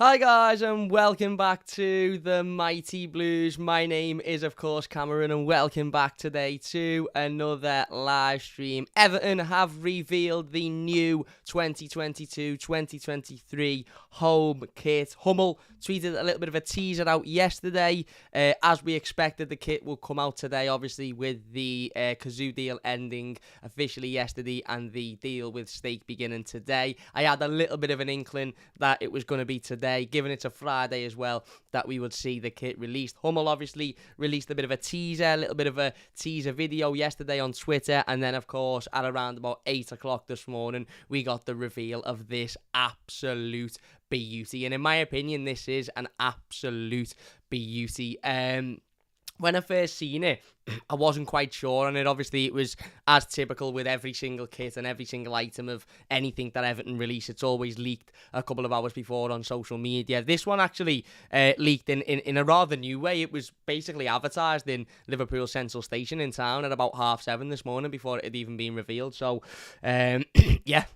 Hi guys and welcome back to the Mighty Blues. My name is of course Cameron and welcome back today to another live stream. Everton have revealed the new 2022-2023 home kit. Hummel tweeted a little bit of a teaser out yesterday. As we expected, the kit will come out today, obviously with the Kazoo deal ending officially yesterday and the deal with Stake beginning today. I had a little bit of an inkling that it was going to be today, given it's a Friday as well, that we would see the kit released. Hummel obviously released a bit of a teaser, a little bit of a teaser video yesterday on Twitter, and then of course at around about 8 o'clock this morning we got the reveal of this absolute beauty. And in my opinion, this is an absolute beauty. When I first seen it, I wasn't quite sure on it. Obviously, it was as typical with every single kit and every single item of anything that Everton release. It's always leaked a couple of hours before on social media. This one actually leaked in a rather new way. It was basically advertised in Liverpool Central Station in town at about 7:30 this morning before it had even been revealed. So, yeah.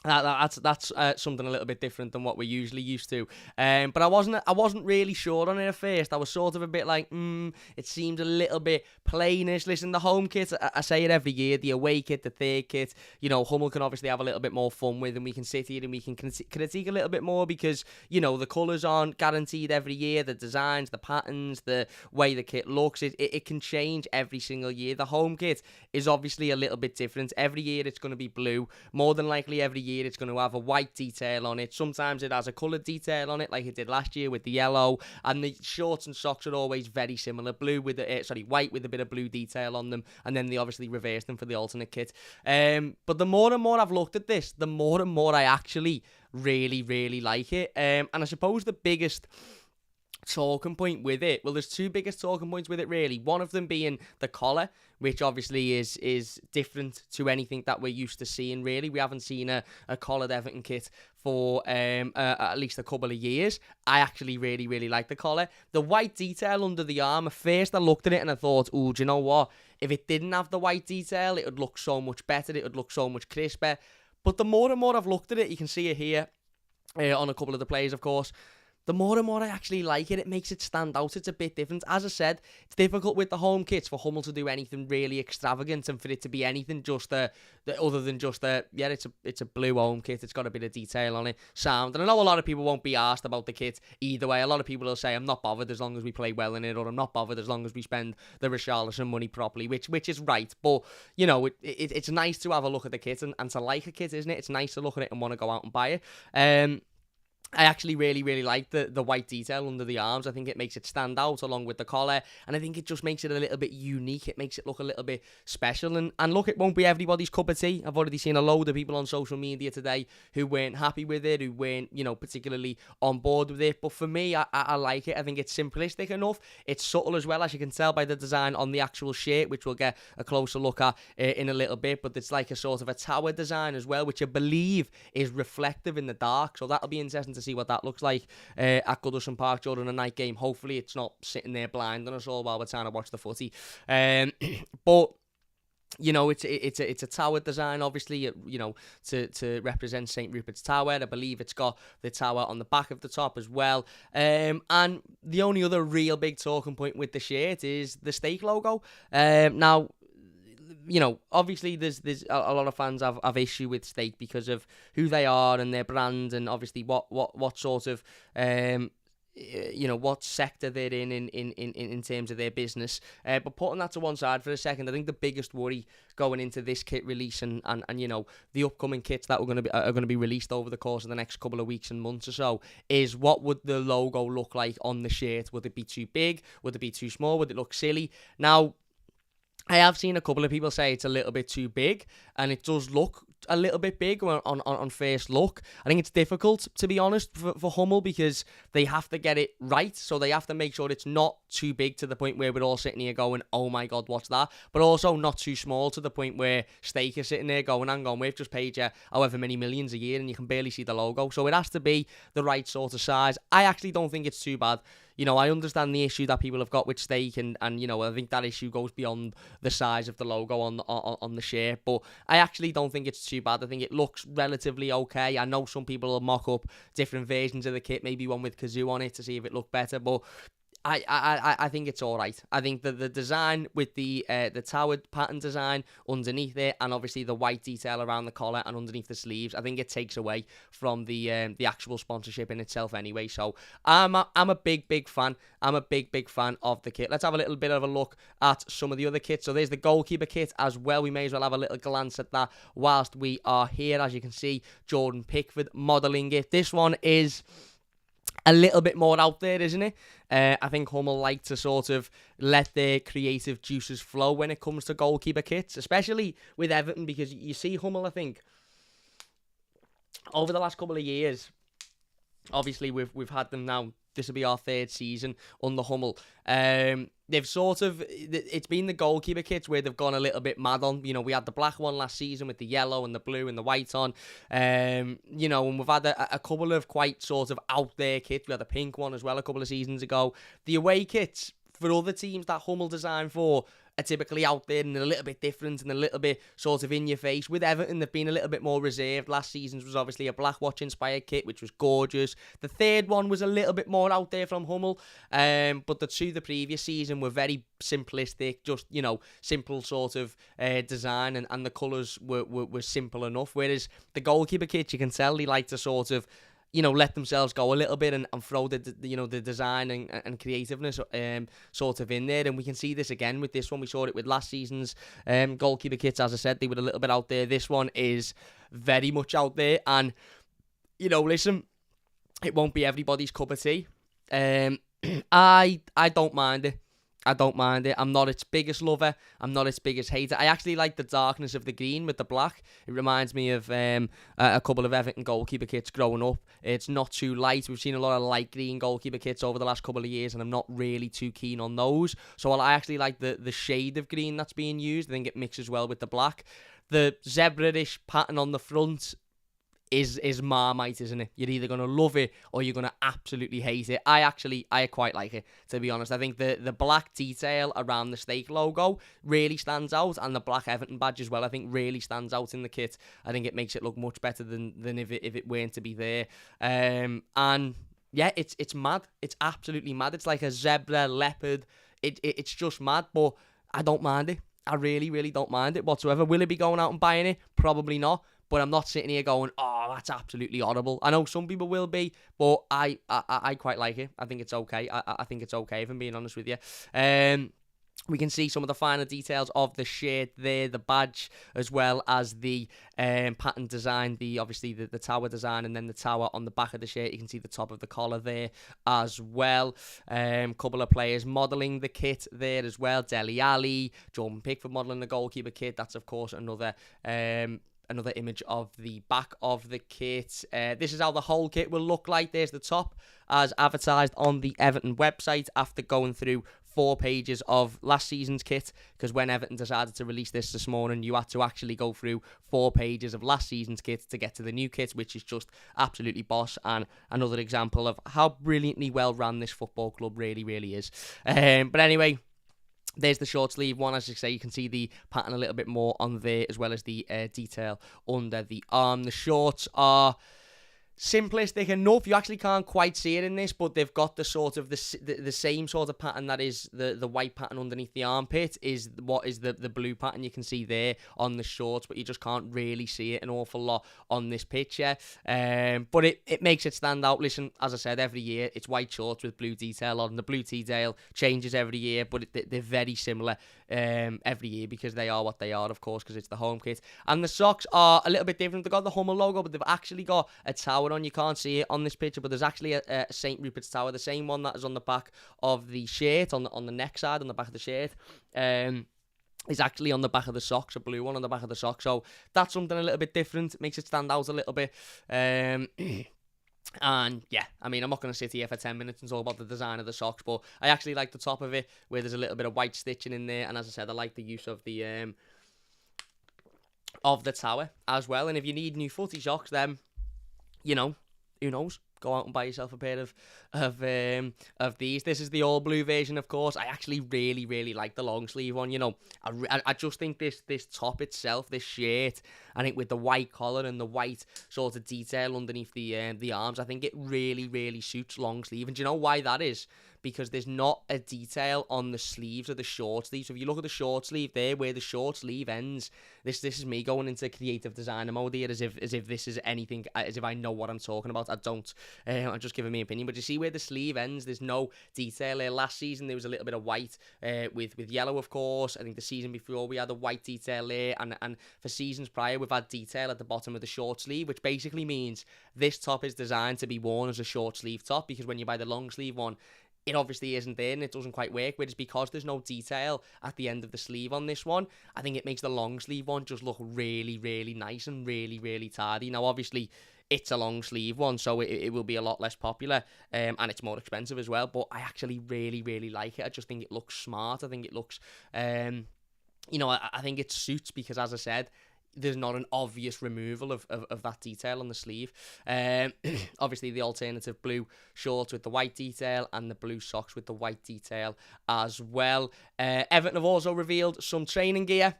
That's something a little bit different than what we're usually used to. But I wasn't really sure on it at first. I was sort of a bit like, it seemed a little bit plainish. Listen, the home kit, I say it every year, the away kit, the third kit, Hummel can obviously have a little bit more fun with, and we can sit here and we can critique a little bit more because, the colours aren't guaranteed every year, the designs, the patterns, the way the kit looks, it can change every single year. The home kit is obviously a little bit different. Every year it's going to be blue. More than likely every year it's going to have a white detail on it. Sometimes it has a coloured detail on it, like it did last year with the yellow. And the shorts and socks are always very similar, white with a bit of blue detail on them. And then they obviously reversed them for the alternate kit. But the more and more I've looked at this, the more and more I actually really, really like it. And I suppose the biggest talking point with it, well, there's two biggest talking points with it really. One of them being the collar, which obviously is different to anything that we're used to seeing really. We haven't seen a collared Everton kit for at least a couple of years. I actually really, really like the collar. The white detail under the arm, at first I looked at it and I thought, do you know what? If it didn't have the white detail, it would look so much better, it would look so much crisper. But the more and more I've looked at it, you can see it here on a couple of the players, of course, the more and more I actually like it, it makes it stand out. It's a bit different. As I said, it's difficult with the home kits for Hummel to do anything really extravagant and for it to be anything just other than just it's a blue home kit. It's got a bit of detail on it. Sound. And I know a lot of people won't be asked about the kit either way. A lot of people will say, I'm not bothered as long as we play well in it, or I'm not bothered as long as we spend the Richarlison money properly, which is right. But, it's nice to have a look at the kit and to like a kit, isn't it? It's nice to look at it and want to go out and buy it. I actually really, really like the white detail under the arms. I think it makes it stand out along with the collar, and I think it just makes it a little bit unique. It makes it look a little bit special, and look, it won't be everybody's cup of tea. I've already seen a load of people on social media today who weren't happy with it, who weren't, particularly on board with it, but for me, I like it. I think it's simplistic enough. It's subtle as well, as you can tell by the design on the actual shirt, which we'll get a closer look at in a little bit, but it's like a sort of a tower design as well, which I believe is reflective in the dark, so that'll be interesting to see what that looks like at Goodison Park during a night game. Hopefully it's not sitting there blind on us all while we're trying to watch the footy. But it's a tower design, obviously, to represent St. Rupert's Tower. I believe it's got the tower on the back of the top as well. And the only other real big talking point with the shirt is the Stake logo. Now, obviously there's a lot of fans have issue with Stake because of who they are and their brand, and obviously what sort of what sector they're in terms of their business. But putting that to one side for a second, I think the biggest worry going into this kit release and the upcoming kits that are going to be released over the course of the next couple of weeks and months or so is, what would the logo look like on the shirt? Would it be too big? Would it be too small? Would it look silly? Now, I have seen a couple of people say it's a little bit too big, and it does look a little bit big on first look. I think it's difficult, to be honest, for Hummel, because they have to get it right, so they have to make sure it's not too big to the point where we're all sitting here going, oh my god, what's that? But also not too small to the point where Stake is sitting there going, hang on, we've just paid you however many millions a year and you can barely see the logo. So it has to be the right sort of size. I actually don't think it's too bad. I understand the issue that people have got with stake, and I think that issue goes beyond the size of the logo on the shirt, but I actually don't think it's too bad. I think it looks relatively okay. I know some people will mock up different versions of the kit, maybe one with Kazoo on it to see if it looked better, but I think it's all right. I think that the design with the towered pattern design underneath it, and obviously the white detail around the collar and underneath the sleeves, I think it takes away from the actual sponsorship in itself anyway. So I'm a big fan. I'm a big fan of the kit. Let's have a little bit of a look at some of the other kits. So there's the goalkeeper kit as well. We may as well have a little glance at that whilst we are here. As you can see, Jordan Pickford modelling it. This one is a little bit more out there, isn't it? I think Hummel like to sort of let their creative juices flow when it comes to goalkeeper kits, especially with Everton, because you see Hummel, I think, over the last couple of years, obviously we've had them now. This will be our third season under Hummel. They've sort of, it's been the goalkeeper kits where they've gone a little bit mad on. We had the black one last season with the yellow and the blue and the white on. And we've had a couple of quite sort of out there kits. We had the pink one as well a couple of seasons ago. The away kits for other teams that Hummel designed for are typically out there and a little bit different and a little bit sort of in your face. With Everton, they've been a little bit more reserved. Last season's was obviously a Blackwatch inspired kit, which was gorgeous. The third one was a little bit more out there from Hummel, but the two the previous season were very simplistic, just, simple sort of design, and the colours were simple enough. Whereas the goalkeeper kits, you can tell they like to sort of let themselves go a little bit and throw the design and creativeness sort of in there. And we can see this again with this one. We saw it with last season's goalkeeper kits. As I said, they were a little bit out there. This one is very much out there. And, listen, it won't be everybody's cup of tea. I don't mind it. I don't mind it. I'm not its biggest lover. I'm not its biggest hater. I actually like the darkness of the green with the black. It reminds me of a couple of Everton goalkeeper kits growing up. It's not too light. We've seen a lot of light green goalkeeper kits over the last couple of years, and I'm not really too keen on those. So I actually like the shade of green that's being used. I think it mixes well with the black. The zebra-ish pattern on the front is Marmite, isn't it? You're either going to love it or you're going to absolutely hate it. I quite like it, to be honest. I think the black detail around the stake logo really stands out, and the black Everton badge as well, I think, really stands out in the kit. I think it makes it look much better than if it weren't to be there. And yeah, it's mad. It's absolutely mad. It's like a zebra, leopard. It's just mad, but I don't mind it. I really, really don't mind it whatsoever. Will it be going out and buying it? Probably not. But I'm not sitting here going, oh, that's absolutely horrible. I know some people will be, but I quite like it. I think it's okay. I think it's okay, if I'm being honest with you. We can see some of the finer details of the shirt there, the badge, as well as the pattern design, obviously the tower design, and then the tower on the back of the shirt. You can see the top of the collar there as well. Couple of players modelling the kit there as well. Dele Alli, Jordan Pickford modelling the goalkeeper kit. That's, of course, another image of the back of the kit. This is how the whole kit will look like. There's the top as advertised on the Everton website after going through 4 pages of last season's kit, because when Everton decided to release this morning, you had to actually go through 4 pages of last season's kit to get to the new kit, which is just absolutely boss, and another example of how brilliantly well run this football club really, really is. But anyway, there's the short sleeve one. As you say, you can see the pattern a little bit more on there, as well as the detail under the arm. The shorts are simplistic enough. You actually can't quite see it in this, but they've got the sort of the same sort of pattern that is the white pattern underneath the armpit is what is the blue pattern you can see there on the shorts, but you just can't really see it an awful lot on this picture. But it makes it stand out. Listen, as I said, every year it's white shorts with blue detail on. The blue detail changes every year, but they're very similar every year, because they are what they are, of course, because it's the home kit. And the socks are a little bit different. They've got the Hummel logo, but they've actually got a tower on. You can't see it on this picture, but there's actually a St. Rupert's Tower, the same one that is on the back of the shirt, on the neck side, on the back of the shirt. Is actually on the back of the socks, a blue one on the back of the socks. So that's something a little bit different. It makes it stand out a little bit. And yeah, I mean, I'm not going to sit here for 10 minutes and talk about the design of the socks, but I actually like the top of it, where there's a little bit of white stitching in there. And as I said, I like the use of the tower as well. And if you need new footy socks, then, who knows? go out and buy yourself a pair of these. This is the all blue version, of course. I actually really like the long sleeve one. You know, I just think this top itself, this shirt, and it with the white collar and the white sort of detail underneath the arms, I think it really suits long sleeve. And do you know why that is? Because there's not a detail on the sleeves of the short sleeve. So if you look at the short sleeve there, where the short sleeve ends, this is me going into creative designer mode here, as if this is anything, as if I know what I'm talking about. I don't. I'm just giving my opinion. But you see where the sleeve ends, there's no detail there. Last season there was a little bit of white with yellow, of course. I think the season before we had a white detail there, and for seasons prior we've had detail at the bottom of the short sleeve, which basically means this top is designed to be worn as a short sleeve top, because when you buy the long sleeve one, it obviously isn't there and it doesn't quite work, but it's because there's no detail at the end of the sleeve on this one. I think it makes the long sleeve one just look really nice and really tidy. Now, obviously, it's a long sleeve one, so it will be a lot less popular, and it's more expensive as well, but I actually really like it. I just think it looks smart. I think it looks, I think it suits because, as I said, there's not an obvious removal of that detail on the sleeve. Obviously, the alternative blue shorts with the white detail and the blue socks with the white detail as well. Everton have also revealed some training gear,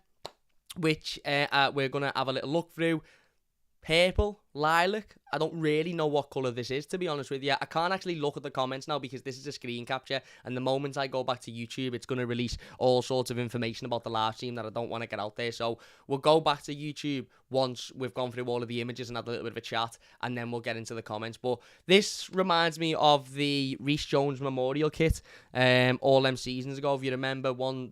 which we're going to have a little look through. Purple, lilac. I don't really know what colour this is, to be honest with you. I can't actually look at the comments now because this is a screen capture, and the moment I go back to YouTube, it's going to release all sorts of information about the live stream that I don't want to get out there. So we'll go back to YouTube once we've gone through all of the images and had a little bit of a chat, and then we'll get into the comments. But this reminds me of the Reece Jones Memorial Kit all them seasons ago. If you remember when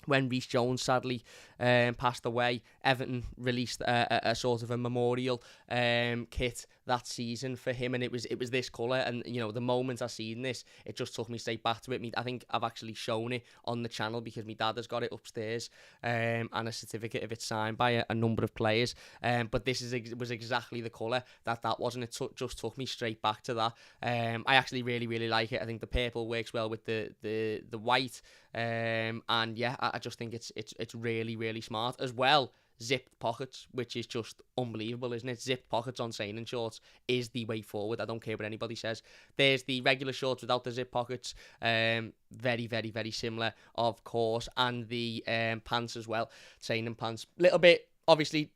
Reece Jones sadly passed away, Everton released a sort of a memorial kit that season for him, and it was this colour. And you know, the moment I seen this, it just took me straight back to it. I think I've actually shown it on the channel because my dad has got it upstairs, and a certificate of it signed by a number of players. But this was exactly the colour that was, and it just took me straight back to that. I actually really like it. I think the purple works well with the white, and yeah, I just think it's really smart as well. Zipped pockets, which is just unbelievable, isn't it? Zipped pockets on training shorts is the way forward. I don't care what anybody says. There's the regular shorts without the zip pockets, very similar, of course, and the pants as well, training pants, little bit obviously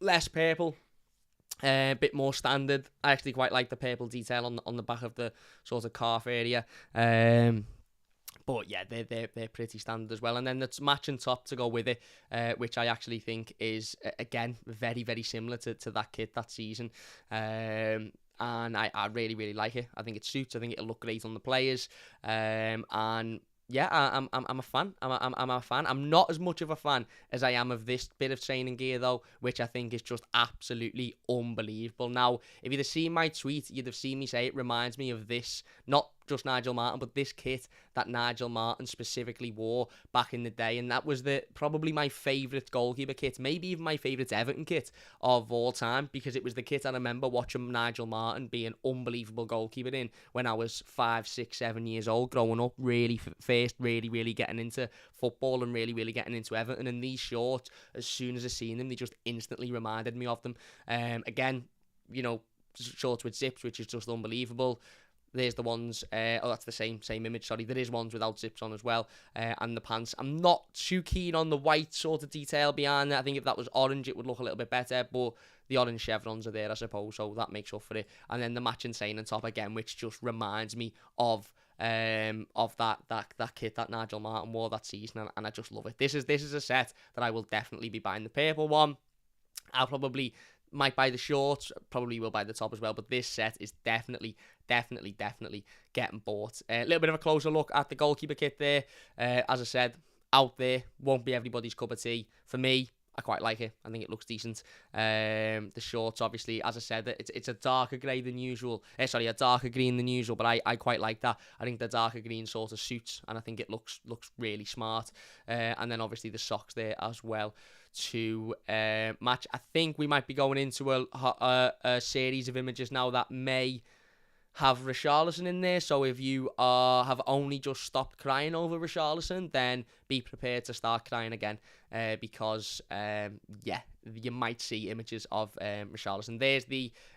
less purple, a bit more standard. I actually quite like the purple detail on the back of the sort of calf area. But yeah, they're pretty standard as well. And then the matching top to go with it, which I actually think is, again, very similar to that kit that season. And I really like it. I think it suits. I think it'll look great on the players. And yeah, I'm a fan. I'm a fan. I'm not as much of a fan as I am of this bit of training gear though, which I think is just absolutely unbelievable. Now, if you'd have seen my tweet, you'd have seen me say it reminds me of this, not just Nigel Martin, but this kit that Nigel Martin specifically wore back in the day, and that was probably my favourite goalkeeper kit, maybe even my favourite Everton kit of all time, because it was the kit I remember watching Nigel Martin be an unbelievable goalkeeper in when I was 5, 6, 7 years old, growing up, really getting into football and really getting into Everton. And these shorts, as soon as I seen them, they just instantly reminded me of them. Again, you know, shorts with zips, which is just unbelievable. There's the ones, that's the same image, sorry. There is ones without zips on as well. And the pants, I'm not too keen on the white sort of detail behind it. I think if that was orange, it would look a little bit better, but the orange chevrons are there, I suppose, so that makes up for it. And then the matching training top again, which just reminds me of that kit that Nigel Martin wore that season, and I just love it. This is a set that I will definitely be buying. The purple one, I'll probably might buy the shorts, probably will buy the top as well, but this set is definitely getting bought. A little bit of a closer look at the goalkeeper kit there. As I said, out there, won't be everybody's cup of tea. For me, I quite like it. I think it looks decent. The shorts, obviously, as I said, it's a darker grey than usual. A darker green than usual, but I quite like that. I think the darker green sort of suits, and I think it looks really smart. And then obviously the socks there as well to match. I think we might be going into a series of images now that may have Richarlison in there, so if you have only just stopped crying over Richarlison, then be prepared to start crying again, because you might see images of Richarlison. There's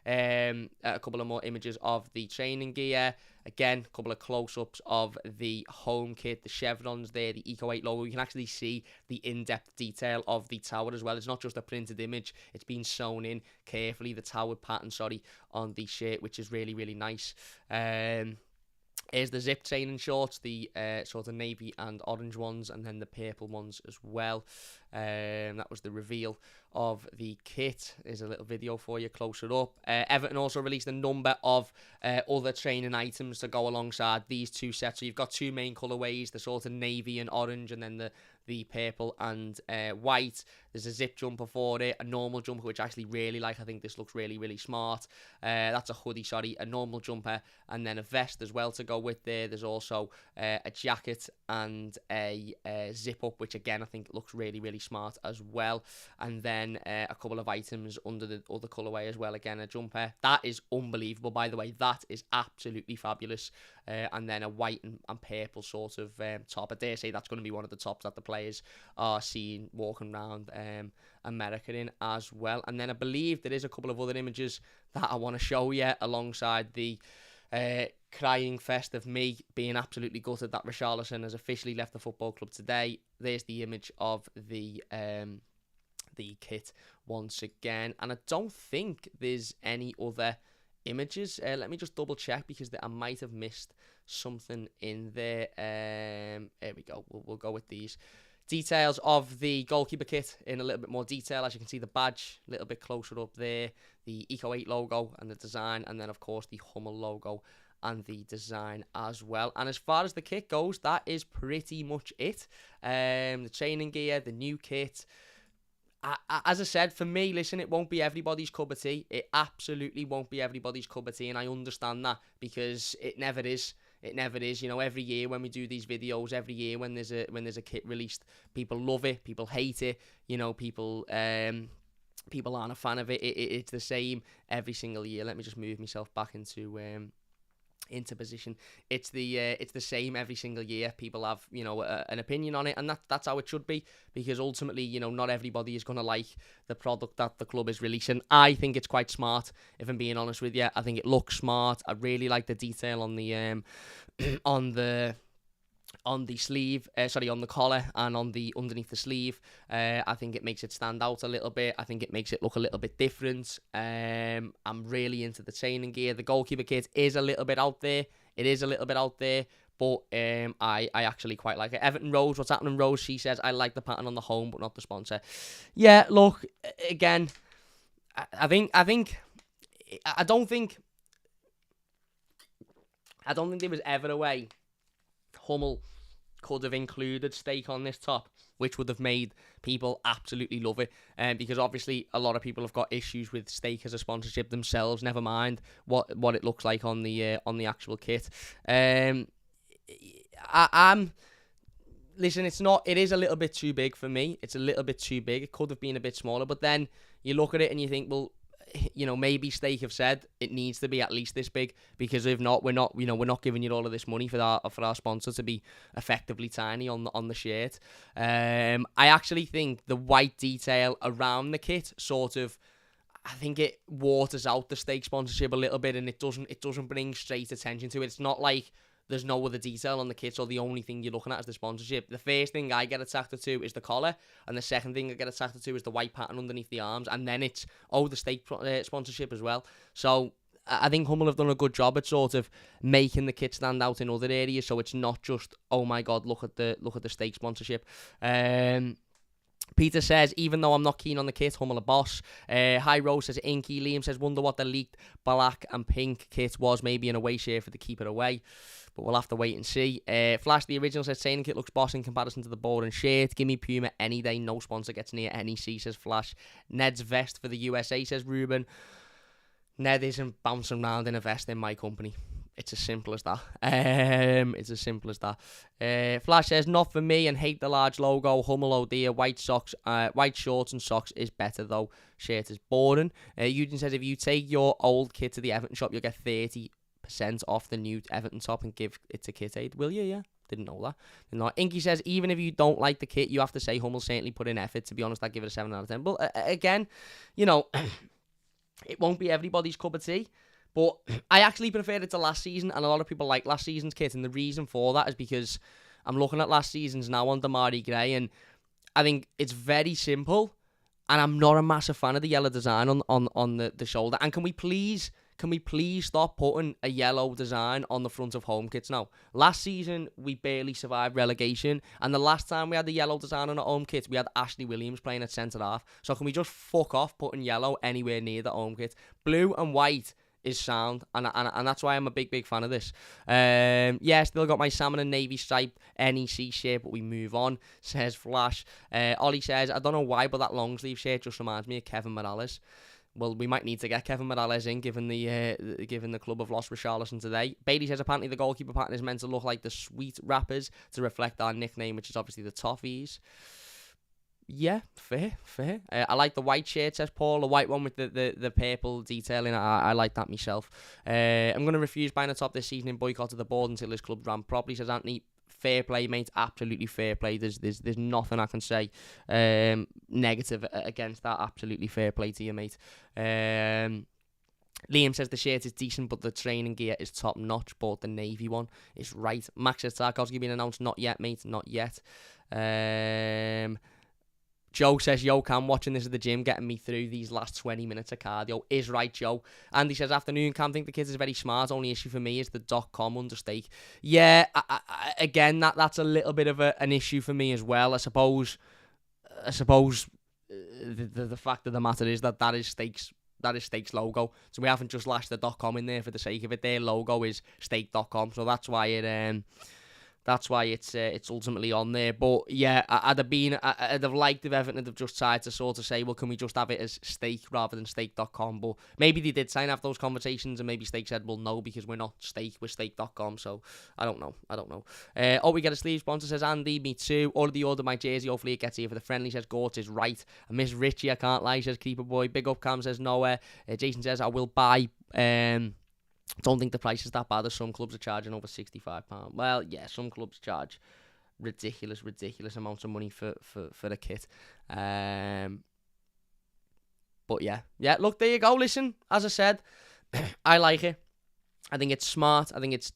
a couple of more images of the training gear. Again, a couple of close-ups of the home kit, the chevrons there, the Eco 8 logo. You can actually see the in-depth detail of the tower as well. It's not just a printed image. It's been sewn in carefully, the tower pattern, on the shirt, which is really, really nice. Here's the zip training shorts, the sort of navy and orange ones, and then the purple ones as well. That was the reveal of the kit. There's a little video for you closer up. Everton also released a number of other training items to go alongside these two sets. So you've got two main colourways, the sort of navy and orange, and then the purple and white. There's a zip jumper for it, a normal jumper, which I actually really like. I think this looks really, really smart. That's a hoodie, a normal jumper, and then a vest as well to go with there. There's also a jacket and a zip up, which again, I think looks really, really smart as well. And then a couple of items under the other colourway as well. Again, a jumper. That is unbelievable, by the way. That is absolutely fabulous. And then a white and purple sort of top. I dare say that's going to be one of the tops that the players are seen walking around America in as well. And then I believe there is a couple of other images that I want to show you alongside the crying fest of me being absolutely gutted that Richarlison has officially left the football club today. There's the image of the kit once again, and I don't think there's any other images. Let me just double check, because I might have missed something in there. Here we go. We'll go with these details of the goalkeeper kit in a little bit more detail. As you can see, the badge a little bit closer up there, the Eco 8 logo and the design, and then of course the Hummel logo and the design as well. And as far as the kit goes, that is pretty much it. The training gear, the new kit. As I said, for me, listen, it won't be everybody's cup of tea. It absolutely won't be everybody's cup of tea, and I understand that, because it never is. It never is. You know, every year when we do these videos, every year when there's a kit released, people love it, people hate it. You know, people aren't a fan of it. It's the same every single year. Let me just move myself back into position. It's the same every single year. People have, you know, an opinion on it, and that's how it should be, because ultimately, you know, not everybody is going to like the product that the club is releasing. I think it's quite smart, if I'm being honest with you. I think it looks smart. I really like the detail on the on the sleeve, on the collar, and on the underneath the sleeve. I think it makes it stand out a little bit. I think it makes it look a little bit different. I'm really into the training gear. The goalkeeper kit is a little bit out there. It is a little bit out there, but I actually quite like it. Everton Rose, what's happening, Rose? She says, I like the pattern on the home, but not the sponsor. Yeah, look, again, I don't think there was ever a way Hummel could have included steak on this top, which would have made people absolutely love it. Because obviously a lot of people have got issues with steak as a sponsorship themselves. Never mind what it looks like on the actual kit. Listen, it is a little bit too big for me. It's a little bit too big. It could have been a bit smaller, but then you look at it and you think, well, you know, maybe Steak have said it needs to be at least this big, because if not, we're not giving you all of this money for our sponsor to be effectively tiny on the shirt. I actually think the white detail around the kit I think it waters out the Steak sponsorship a little bit, and it doesn't bring straight attention to it. It's not like there's no other detail on the kit, so the only thing you're looking at is the sponsorship. The first thing I get attracted to is the collar, and the second thing I get attracted to is the white pattern underneath the arms, and then it's, the Steak sponsorship as well. So I think Hummel have done a good job at sort of making the kit stand out in other areas, so it's not just, oh my god, look at the Steak sponsorship. Peter says, even though I'm not keen on the kit, Hummel a boss. Hi Rose says, inky. Liam says, wonder what the leaked black and pink kit was, maybe an away shirt for the keeper away, but we'll have to wait and see. Flash the original says, training kit looks boss in comparison to the boring shirt. Give me Puma any day, no sponsor gets near NEC, says Flash. Ned's vest for the USA, says Ruben. Ned isn't bouncing around in a vest in my company. It's as simple as that. Flash says, not for me, and hate the large logo. Hummel, oh dear. White shorts and socks is better though. Shirt is boring. Eugene says, if you take your old kit to the Everton shop, you'll get 30% off the new Everton top and give it to Kit Aid. Will you? Yeah. Didn't know that. Inky says, even if you don't like the kit, you have to say Hummel certainly put in effort. To be honest, I'd give it a 7 out of 10. But again, you know, it won't be everybody's cup of tea. But I actually preferred it to last season, and a lot of people like last season's kit. And the reason for that is because I'm looking at last season's now on Damari Gray, and I think it's very simple. And I'm not a massive fan of the yellow design on the shoulder. And can we please stop putting a yellow design on the front of home kits now? Last season, we barely survived relegation. And the last time we had the yellow design on our home kit, we had Ashley Williams playing at centre-half. So can we just fuck off putting yellow anywhere near the home kit? Blue and white is sound, and that's why I'm a big fan of this. Yeah, still got my salmon and navy stripe NEC shirt, but we move on, says Flash. Ollie says, I don't know why, but that long sleeve shirt just reminds me of Kevin Morales. Well, we might need to get Kevin Morales in, given the club have lost Richarlison today. Bailey says, apparently the goalkeeper pattern is meant to look like the sweet wrappers to reflect our nickname, which is obviously the Toffees. Yeah, fair. I like the white shirt, says Paul. The white one with the purple detailing. I like that myself. I'm going to refuse buying a top this season and boycott of the board until his club ran properly, says Anthony. Fair play, mate. Absolutely fair play. There's nothing I can say negative against that. Absolutely fair play to you, mate. Liam says the shirt is decent, but the training gear is top notch. Bought the navy one. It's right. Max says Tarkovsky been announced. Not yet, mate. Not yet. Joe says, yo, Cam, watching this at the gym, getting me through these last 20 minutes of cardio. Is right, Joe. Andy says, afternoon, Cam, think the kids is very smart. Only issue for me is the .com understake. Yeah, again, that's a little bit of an issue for me as well. I suppose the fact of the matter is that is Steak's logo. So we haven't just lashed the .com in there for the sake of it. Their logo is Steak.com. So that's why it's ultimately on there. But yeah, I'd have liked if Everton had just tried to sort of say, well, can we just have it as Steak rather than Steak.com? But maybe they did sign up those conversations, and maybe Steak said, well, no, because we're not Steak, we're Steak.com. So I don't know. We get a sleeve sponsor, says Andy. Me too. Already ordered my jersey. Hopefully it gets here for the friendly, says Gort is right. I miss Richie, I can't lie, says Keeper Boy. Big up, Cam, says nowhere. Jason says, I will buy. Don't think the price is that bad, as some clubs are charging over £65. Well, yeah, some clubs charge ridiculous amounts of money for the kit. But yeah, look, there you go. Listen, as I said, I like it. I think it's smart. I think it's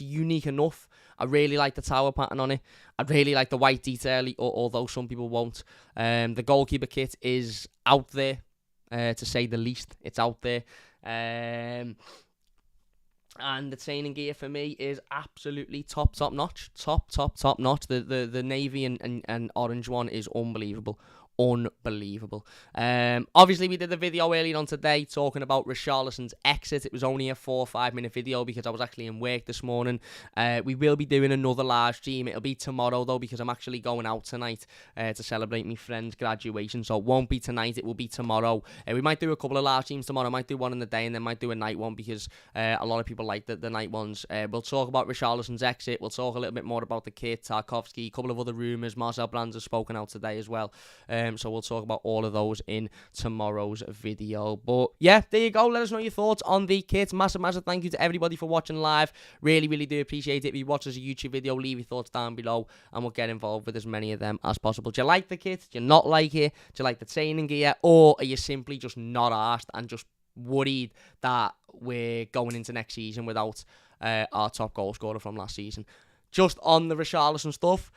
unique enough. I really like the tower pattern on it. I really like the white detail, although some people won't. The goalkeeper kit is out there, to say the least. It's out there. And the training gear for me is absolutely top notch. Top notch. The navy and orange one is unbelievable. Obviously, we did the video earlier on today talking about Richarlison's exit. It was only a 4 or 5 minute video because I was actually in work this morning. We will be doing another live stream. It'll be tomorrow though, because I'm actually going out tonight to celebrate my friend's graduation. So it won't be tonight, it will be tomorrow. We might do a couple of live streams tomorrow. I might do one in the day and then might do a night one, because a lot of people like the night ones. We'll talk about Richarlison's exit. We'll talk a little bit more about the kit, Tarkovsky, a couple of other rumours. Marcel Brands has spoken out today as well. So we'll talk about all of those in tomorrow's video. But yeah, there you go. Let us know your thoughts on the kit. Massive thank you to everybody for watching live. Really do appreciate it. If you watch as a YouTube video, leave your thoughts down below and we'll get involved with as many of them as possible. Do you like the kit? Do you not like it? Do you like the training gear? Or are you simply just not arsed and just worried that we're going into next season without our top goal scorer from last season? Just on the Richarlison stuff,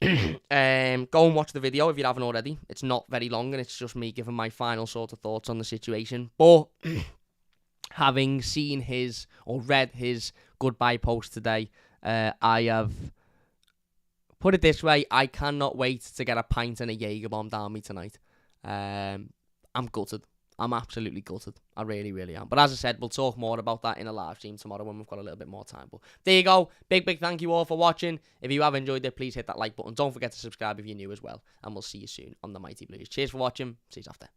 go and watch the video if you haven't already. It's not very long and it's just me giving my final sort of thoughts on the situation. But having seen his or read his goodbye post today, I have put it this way: I cannot wait to get a pint and a Jaeger bomb down me tonight. I'm gutted. I'm absolutely gutted. I really am. But as I said, we'll talk more about that in a live stream tomorrow when we've got a little bit more time. But there you go. Big thank you all for watching. If you have enjoyed it, please hit that like button. Don't forget to subscribe if you're new as well. And we'll see you soon on the Mighty Blues. Cheers for watching. See you after.